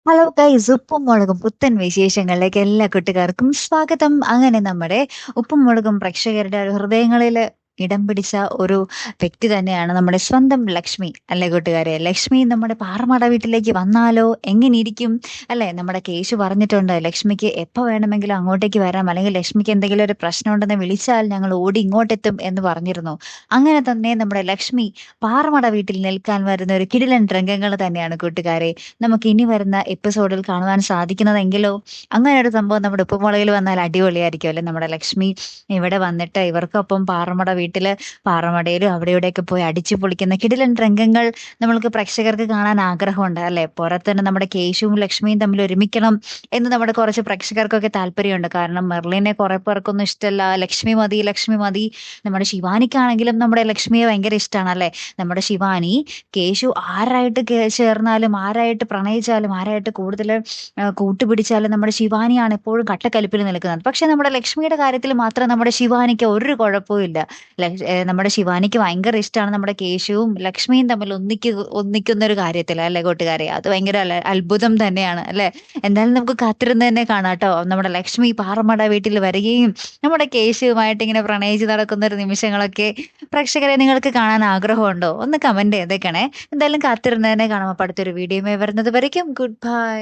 Hello guys, ഉപ്പും മുളകും പുത്തൻ വിശേഷങ്ങളിലേക്ക് എല്ലാ കൂട്ടുകാർക്കും സ്വാഗതം. അങ്ങനെ നമ്മുടെ ഉപ്പും മുളകും പ്രേക്ഷകരുടെ ഒരു ഹൃദയങ്ങളിൽ ഇടം പിടിച്ച ഒരു വ്യക്തി തന്നെയാണ് നമ്മുടെ സ്വന്തം ലക്ഷ്മി. അല്ലേ കൂട്ടുകാരെ? ലക്ഷ്മി നമ്മുടെ പാറമട വീട്ടിലേക്ക് വന്നാലോ എങ്ങനെയിരിക്കും? അല്ലെ, നമ്മുടെ കേശു പറഞ്ഞിട്ടുണ്ട് ലക്ഷ്മിക്ക് എപ്പോ വേണമെങ്കിലും അങ്ങോട്ടേക്ക് വരാം, അല്ലെങ്കിൽ ലക്ഷ്മിക്ക് എന്തെങ്കിലും ഒരു പ്രശ്നം ഉണ്ടെന്ന് വിളിച്ചാൽ ഞങ്ങൾ ഓടി ഇങ്ങോട്ടെത്തും എന്ന് പറഞ്ഞിരുന്നു. അങ്ങനെ തന്നെ നമ്മുടെ ലക്ഷ്മി പാറമട വീട്ടിൽ നിൽക്കാൻ വരുന്ന ഒരു കിടിലൻ രംഗങ്ങൾ തന്നെയാണ് കൂട്ടുകാരെ നമുക്ക് ഇനി വരുന്ന എപ്പിസോഡിൽ കാണുവാൻ സാധിക്കുന്നതെങ്കിലോ. അങ്ങനെ ഒരു സംഭവം നമ്മുടെ ഉപ്പുമുളകിൽ വന്നാൽ അടിപൊളിയായിരിക്കും അല്ലെ. നമ്മുടെ ലക്ഷ്മി ഇവിടെ വന്നിട്ട് ഇവർക്കൊപ്പം പാറമട വീട്ടില് പാറമടയിലും അവിടെ ഇവിടെയൊക്കെ പോയി അടിച്ചു പൊളിക്കുന്ന കിടിലൻ രംഗങ്ങൾ നമ്മൾക്ക് പ്രേക്ഷകർക്ക് കാണാൻ ആഗ്രഹമുണ്ട് അല്ലെ. പുറത്ത് തന്നെ നമ്മുടെ കേശുവും ലക്ഷ്മിയും തമ്മിൽ ഒരുമിക്കണം എന്ന് നമ്മുടെ കുറച്ച് പ്രേക്ഷകർക്കൊക്കെ താല്പര്യമുണ്ട്. കാരണം മെർലിനെ കുറെ പേർക്കൊന്നും ഇഷ്ടമല്ല. ലക്ഷ്മി മതി, ലക്ഷ്മി മതി. നമ്മുടെ ശിവാനിക്കാണെങ്കിലും നമ്മുടെ ലക്ഷ്മിയെ ഭയങ്കര ഇഷ്ടമാണ് അല്ലെ. നമ്മുടെ ശിവാനി കേശു ആരായിട്ട് ചേർന്നാലും ആരായിട്ട് പ്രണയിച്ചാലും ആരായിട്ട് കൂടുതൽ കൂട്ടുപിടിച്ചാലും നമ്മുടെ ശിവാനിയാണ് എപ്പോഴും കട്ടക്കലിപ്പിൽ നിൽക്കുന്നത്. പക്ഷെ നമ്മുടെ ലക്ഷ്മിയുടെ കാര്യത്തിൽ മാത്രം നമ്മുടെ ശിവാനിക്ക് ഒരു കുഴപ്പവും ഇല്ല. നമ്മുടെ ശിവാനിക്ക് ഭയങ്കര ഇഷ്ടമാണ് നമ്മുടെ കേശുവും ലക്ഷ്മിയും തമ്മിൽ ഒന്നിക്കുന്ന ഒരു കാര്യത്തിൽ അല്ലെ കൂട്ടുകാരെ. അത് ഭയങ്കര അത്ഭുതം തന്നെയാണ് അല്ലെ. എന്തായാലും നമുക്ക് കാത്തിരുന്ന് തന്നെ കാണാം കേട്ടോ. നമ്മുടെ ലക്ഷ്മി പാറമട വീട്ടിൽ വരികയും നമ്മുടെ കേശുവുമായിട്ട് ഇങ്ങനെ പ്രണയിച്ച് നടക്കുന്ന ഒരു നിമിഷങ്ങളൊക്കെ പ്രേക്ഷകരെ നിങ്ങൾക്ക് കാണാൻ ആഗ്രഹമുണ്ടോ? ഒന്ന് കമന്റ് ചെയ്തേക്കണേ. എന്തായാലും കാത്തിരുന്ന് തന്നെ കാണാം. അപ്പൊ അടുത്തൊരു വീഡിയോയുമായി വരുന്നത് വരയ്ക്കും ഗുഡ് ബൈ.